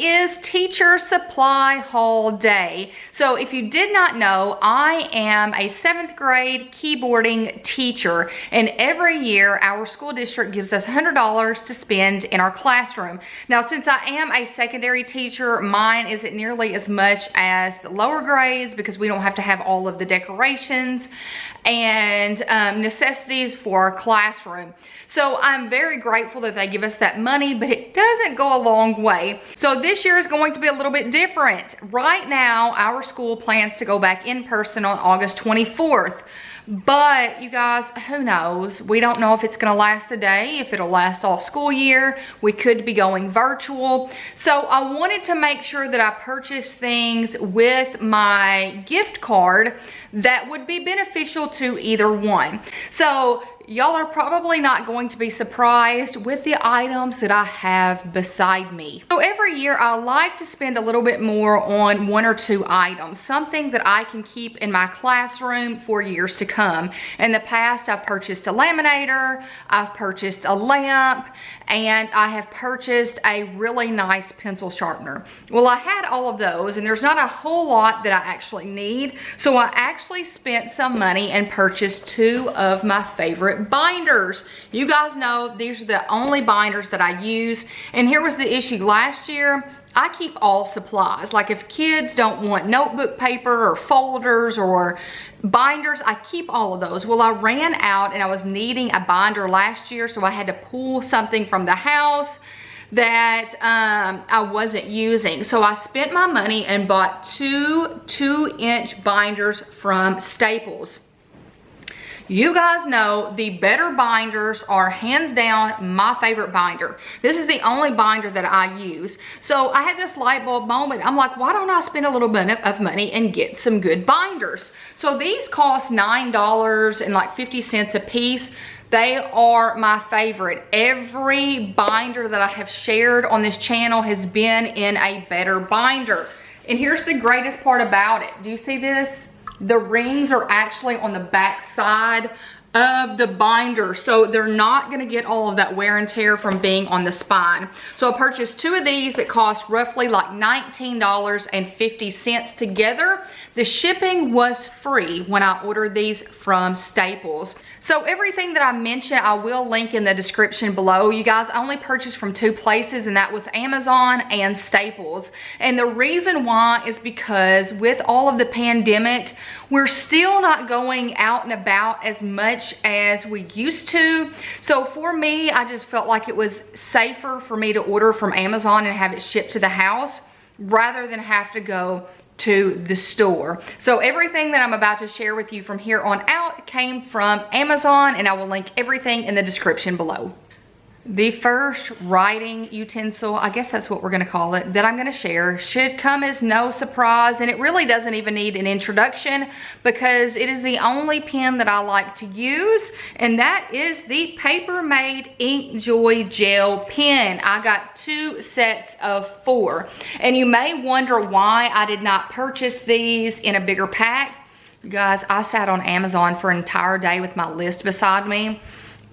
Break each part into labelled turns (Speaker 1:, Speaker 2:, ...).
Speaker 1: is Teacher Supply Haul Day. So if you did not know, I am a 7th grade keyboarding teacher, and every year our school district gives us $100 to spend in our classroom. Now, since I am a secondary teacher, mine isn't nearly as much as the lower grades because we don't have to have all of the decorations and necessities for our classroom. So I'm very grateful that they give us that money, but it doesn't go a long way. So this year is going to be a little bit different. Right now, our school plans to go back in person on August 24th. But you guys, who knows? We don't know if it's gonna last a day, if it'll last all school year. We could be going virtual. So I wanted to make sure that I purchased things with my gift card that would be beneficial to either one. So y'all are probably not going to be surprised with the items that I have beside me. So every year I like to spend a little bit more on 1 or 2 items, something that I can keep in my classroom for years to come. In the past, I've purchased a laminator, I've purchased a lamp, and I have purchased a really nice pencil sharpener. Well, I had all of those, and there's not a whole lot that I actually need, so I actually spent some money and purchased 2 of my favorite binders. You guys know these are the only binders that I use, and here was the issue last year. I keep all supplies. Like if kids don't want notebook paper or folders or binders, I keep all of those. Well, I ran out and I was needing a binder last year, so I had to pull something from the house that I wasn't using. So I spent my money and bought 2 2-inch binders from Staples. You guys know the better binders are hands down my favorite binder. This is the only binder that I use. So I had this light bulb moment. I'm like, why don't I spend a little bit of money and get some good binders? So these cost $9.50 a piece. They are my favorite. Every binder that I have shared on this channel has been in a better binder. And here's the greatest part about it. Do you see this? The rings are actually on the back side of the binder, so they're not gonna get all of that wear and tear from being on the spine. So I purchased 2 of these that cost roughly like $19.50 together. The shipping was free when I ordered these from Staples. So everything that I mentioned, I will link in the description below. You guys, I only purchased from 2 places, and that was Amazon and Staples. And the reason why is because with all of the pandemic, we're still not going out and about as much as we used to. So for me, I just felt like it was safer for me to order from Amazon and have it shipped to the house rather than have to go to the store. So everything that I'm about to share with you from here on out came from Amazon, and I will link everything in the description below. The first writing utensil, I guess that's what we're gonna call it, that I'm gonna share should come as no surprise, and it really doesn't even need an introduction because it is the only pen that I like to use, and that is the Paper Made InkJoy Gel pen. I got 2 sets of 4, and you may wonder why I did not purchase these in a bigger pack. You guys, I sat on Amazon for an entire day with my list beside me,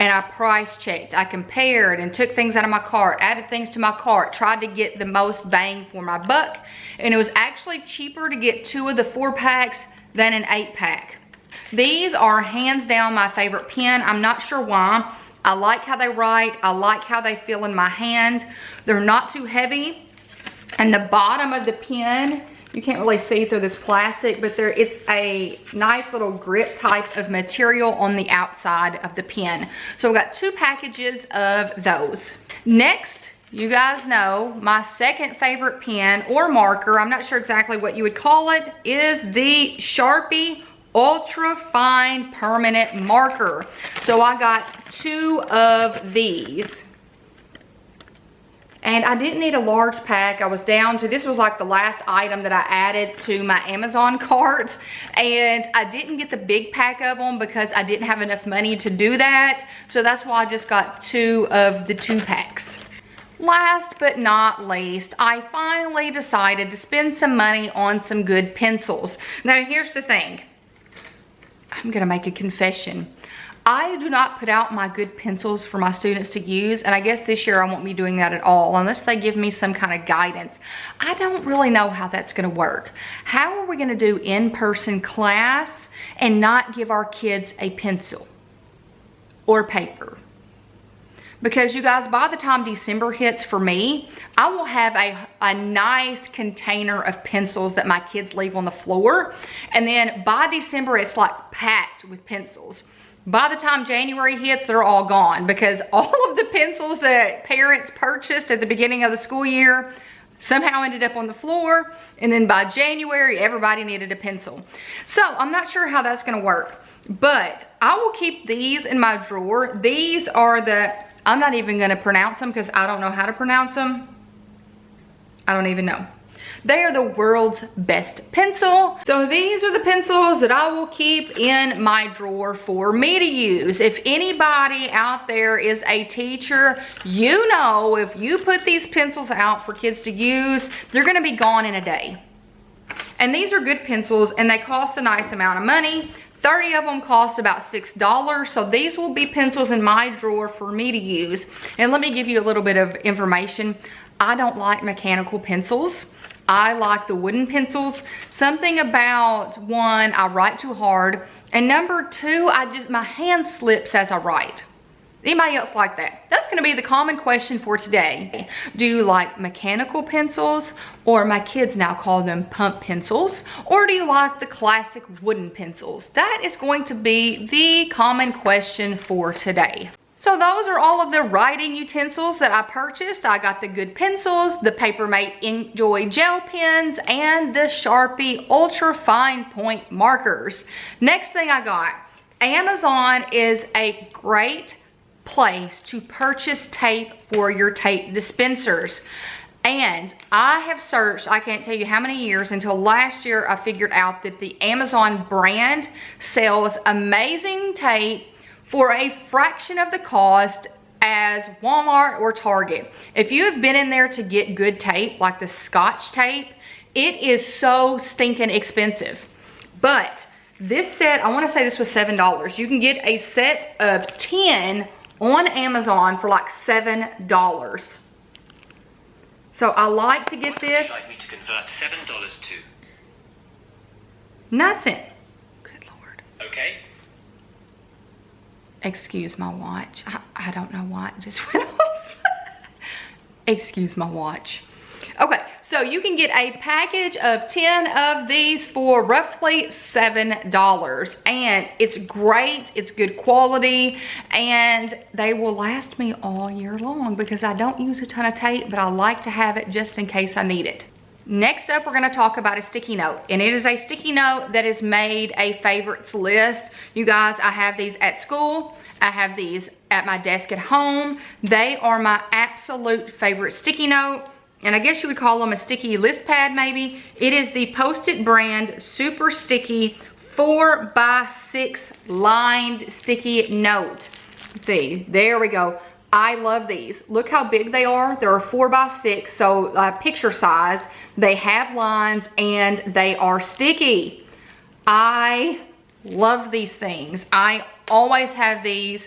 Speaker 1: and I price checked. I compared and took things out of my cart, added things to my cart, tried to get the most bang for my buck, and it was actually cheaper to get 2 of the 4 packs than an 8-pack. These are hands down my favorite pen. I'm not sure why. I like how they write. I like how they feel in my hand. They're not too heavy. And the bottom of the pen, you can't really see through this plastic, but it's a nice little grip type of material on the outside of the pen. So we've got 2 packages of those. Next, you guys know my second favorite pen or marker, I'm not sure exactly what you would call it, is the Sharpie Ultra Fine Permanent Marker. So I got 2 of these. And I didn't need a large pack. I was down to, this was like the last item that I added to my Amazon cart. And I didn't get the big pack of them because I didn't have enough money to do that. So that's why I just got 2 of the 2 packs. Last but not least, I finally decided to spend some money on some good pencils. Now here's the thing. I'm gonna make a confession. I do not put out my good pencils for my students to use, and I guess this year I won't be doing that at all unless they give me some kind of guidance. I don't really know how that's gonna work. How are we gonna do in-person class and not give our kids a pencil or paper? Because you guys, by the time December hits for me, I will have a nice container of pencils that my kids leave on the floor. And then by December, it's like packed with pencils. By the time January hits, they're all gone because all of the pencils that parents purchased at the beginning of the school year somehow ended up on the floor. And then by January, everybody needed a pencil. So I'm not sure how that's gonna work, but I will keep these in my drawer. These are the, I'm not even gonna pronounce them because I don't know how to pronounce them. I don't even know. They are the world's best pencil. So these are the pencils that I will keep in my drawer for me to use. If anybody out there is a teacher, you know if you put these pencils out for kids to use, they're gonna be gone in a day. And these are good pencils and they cost a nice amount of money. 30 of them cost about $6, so these will be pencils in my drawer for me to use. And let me give you a little bit of information. I don't like mechanical pencils. I like the wooden pencils. Something about, one, I write too hard, and number two, my hand slips as I write. Anybody else like that? That's gonna be the common question for today. Do you like mechanical pencils, or my kids now call them pump pencils, or do you like the classic wooden pencils? That is going to be the common question for today. So those are all of the writing utensils that I purchased. I got the good pencils, the Papermate Enjoy gel pens, and the Sharpie Ultra Fine Point markers. Next thing I got, Amazon is a great place to purchase tape for your tape dispensers. And I have searched, I can't tell you how many years, until last year I figured out that the Amazon brand sells amazing tape for a fraction of the cost as Walmart or Target. If you have been in there to get good tape, like the Scotch tape, it is so stinking expensive. But this set, I wanna say this was $7. You can get a set of 10 on Amazon for like $7. So I like to get this.
Speaker 2: What would you like me to convert $7 to?
Speaker 1: Nothing. Good Lord.
Speaker 2: Okay.
Speaker 1: Excuse my watch. I don't know why it just went off. Excuse my watch. Okay, so you can get a package of 10 of these for roughly $7. And it's great, it's good quality, and they will last me all year long because I don't use a ton of tape, but I like to have it just in case I need it. Next up, we're gonna talk about a sticky note, and it is a sticky note that has made a favorites list. You guys, I have these at school. I have these at my desk at home. They are my absolute favorite sticky note, and I guess you would call them a sticky list pad maybe. It is the Post-it brand Super Sticky 4x6 lined sticky note. Let's see, there we go. I love these. Look how big they are. They're 4x6, so picture size. They have lines and they are sticky. I love these things. I always have these.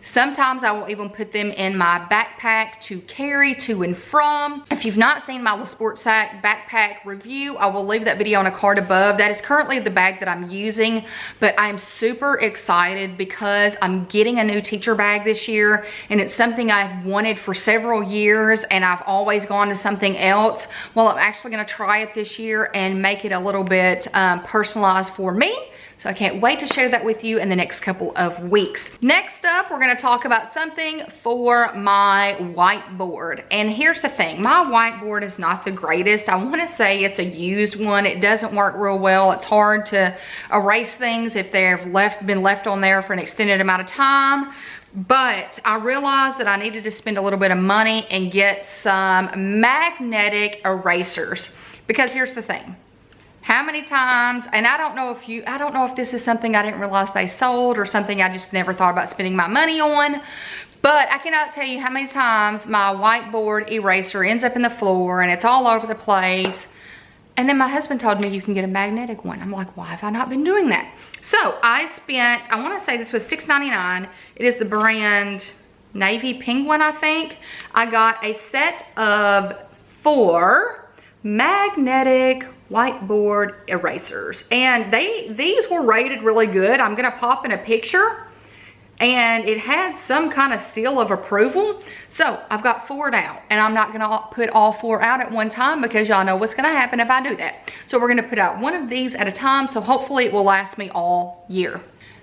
Speaker 1: Sometimes I will even put them in my backpack to carry to and from. If you've not seen my Le Sport Sac backpack review, I will leave that video on a card above. That is currently the bag that I'm using, but I'm super excited because I'm getting a new teacher bag this year, and it's something I've wanted for several years, and I've always gone to something else. Well, I'm actually gonna try it this year and make it a little bit personalized for me. So I can't wait to share that with you in the next couple of weeks. Next up, we're gonna talk about something for my whiteboard. And here's the thing, my whiteboard is not the greatest. I wanna say it's a used one. It doesn't work real well. It's hard to erase things if they've been left on there for an extended amount of time. But I realized that I needed to spend a little bit of money and get some magnetic erasers. Because here's the thing. How many times, and I don't know if this is something I didn't realize they sold or something I just never thought about spending my money on, but I cannot tell you how many times my whiteboard eraser ends up in the floor and it's all over the place. And then my husband told me you can get a magnetic one. I'm like, why have I not been doing that? So I spent, I want to say this was $6.99. It is the brand Navy Penguin, I think. I got a set of 4 magnetic whiteboard erasers. And these were rated really good. I'm gonna pop in a picture. And it had some kind of seal of approval. So I've got 4 now, and I'm not gonna put all 4 out at one time because y'all know what's gonna happen if I do that. So we're gonna put out one of these at a time, so hopefully it will last me all year.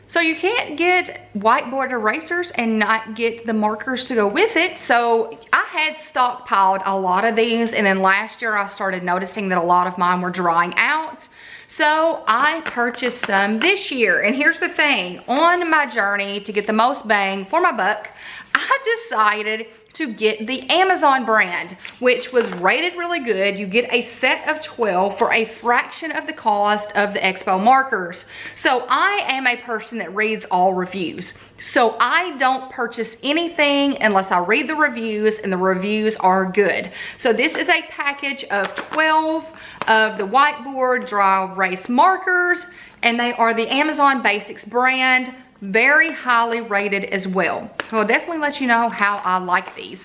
Speaker 1: So you can't get whiteboard erasers and not get the markers to go with it. So I had stockpiled a lot of these, and then last year I started noticing that a lot of mine were drying out. So I purchased some this year, and here's the thing, on my journey to get the most bang for my buck, I decided to get the Amazon brand, which was rated really good. You get a set of 12 for a fraction of the cost of the Expo markers. So I am a person that reads all reviews. So I don't purchase anything unless I read the reviews and the reviews are good. So this is a package of 12 of the whiteboard dry erase markers, and they are the Amazon Basics brand. Very highly rated as well. So I'll definitely let you know how I like these.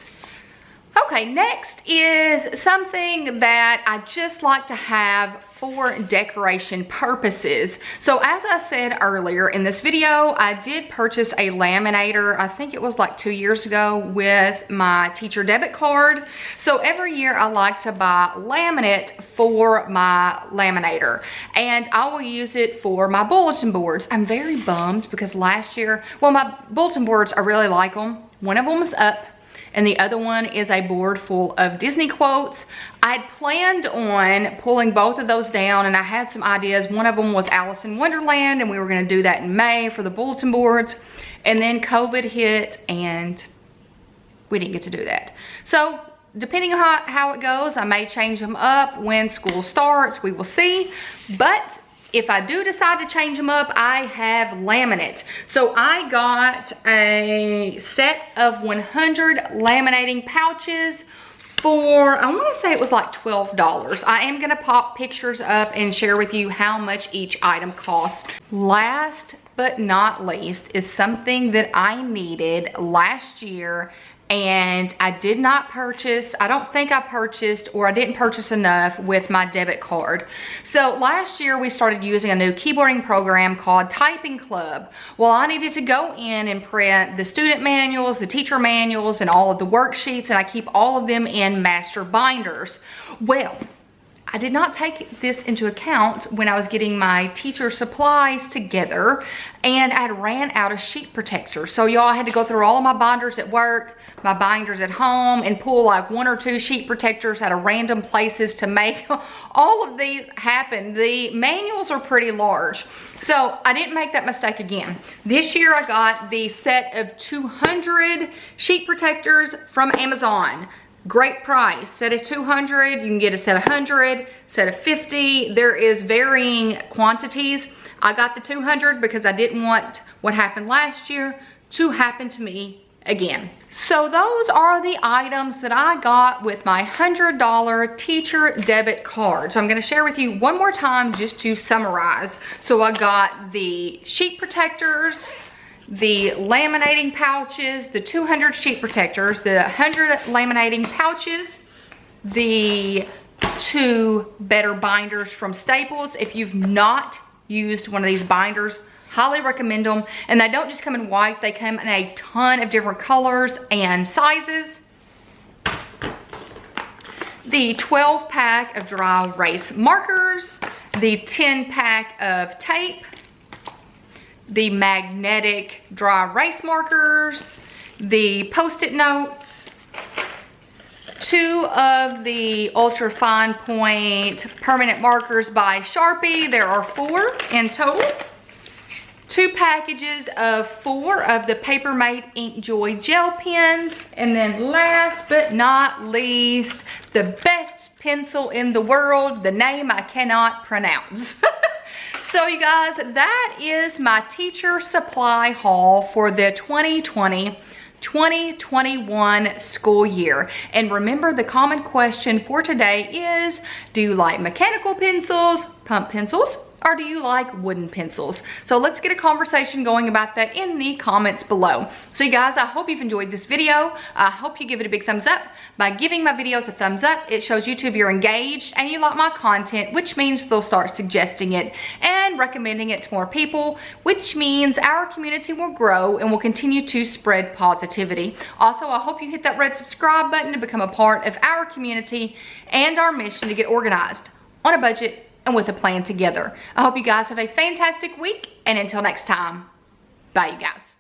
Speaker 1: Okay, next is something that I just like to have for decoration purposes. So as I said earlier in this video, I did purchase a laminator, I think it was like 2 years ago, with my teacher debit card. So every year I like to buy laminate for my laminator, and I will use it for my bulletin boards. I'm very bummed because last year, well, my bulletin boards, I really like them. One of them is up, and the other one is a board full of Disney quotes. I'd planned on pulling both of those down, and I had some ideas. One of them was Alice in Wonderland, and we were gonna do that in May for the bulletin boards. And then COVID hit, and we didn't get to do that. So depending on how it goes, I may change them up when school starts, we will see. But if I do decide to change them up, I have laminate. So I got a set of 100 laminating pouches for, I want to say it was like $12. I am going to pop pictures up and share with you how much each item costs. Last but not least is something that I needed last year, and I did not purchase. I don't think I purchased, or I didn't purchase enough with my debit card. So last year we started using a new keyboarding program called Typing Club. Well, I needed to go in and print the student manuals, the teacher manuals, and all of the worksheets, and I keep all of them in master binders. Well, I did not take this into account when I was getting my teacher supplies together, and I had ran out of sheet protectors. So y'all, I had to go through all of my binders at work, my binders at home, and pull like 1 or 2 sheet protectors out of random places to make all of these happen. The manuals are pretty large, so I didn't make that mistake again. This year I got the set of 200 sheet protectors from Amazon. Great price. Set of 200, you can get a set of 100, set of 50. There is varying quantities. I got the 200 because I didn't want what happened last year to happen to me again. So those are the items that I got with my $100 teacher debit card. So I'm going to share with you one more time just to summarize. So I got the sheet protectors, the laminating pouches, the 200 sheet protectors, the 100 laminating pouches, the 2 better binders from Staples. If you've not used one of these binders, highly recommend them. And they don't just come in white, they come in a ton of different colors and sizes. The 12 pack of dry erase markers, the 10 pack of tape, the magnetic dry erase markers, the post-it notes, 2 of the ultra fine point permanent markers by Sharpie. There are 4 in total. 2 packages of 4 of the Paper Mate Ink Joy gel pens. And then last but not least, the best pencil in the world, the name I cannot pronounce. So you guys, that is my teacher supply haul for the 2020 2021 school year. And remember, the common question for today is, do you like mechanical pencils, pump pencils, or do you like wooden pencils? So let's get a conversation going about that in the comments below. So you guys, I hope you've enjoyed this video. I hope you give it a big thumbs up. By giving my videos a thumbs up, it shows YouTube you're engaged and you like my content, which means they'll start suggesting it and recommending it to more people, which means our community will grow and will continue to spread positivity. Also, I hope you hit that red subscribe button to become a part of our community and our mission to get organized, on a budget, and with a plan together. I hope you guys have a fantastic week, and until next time, bye you guys.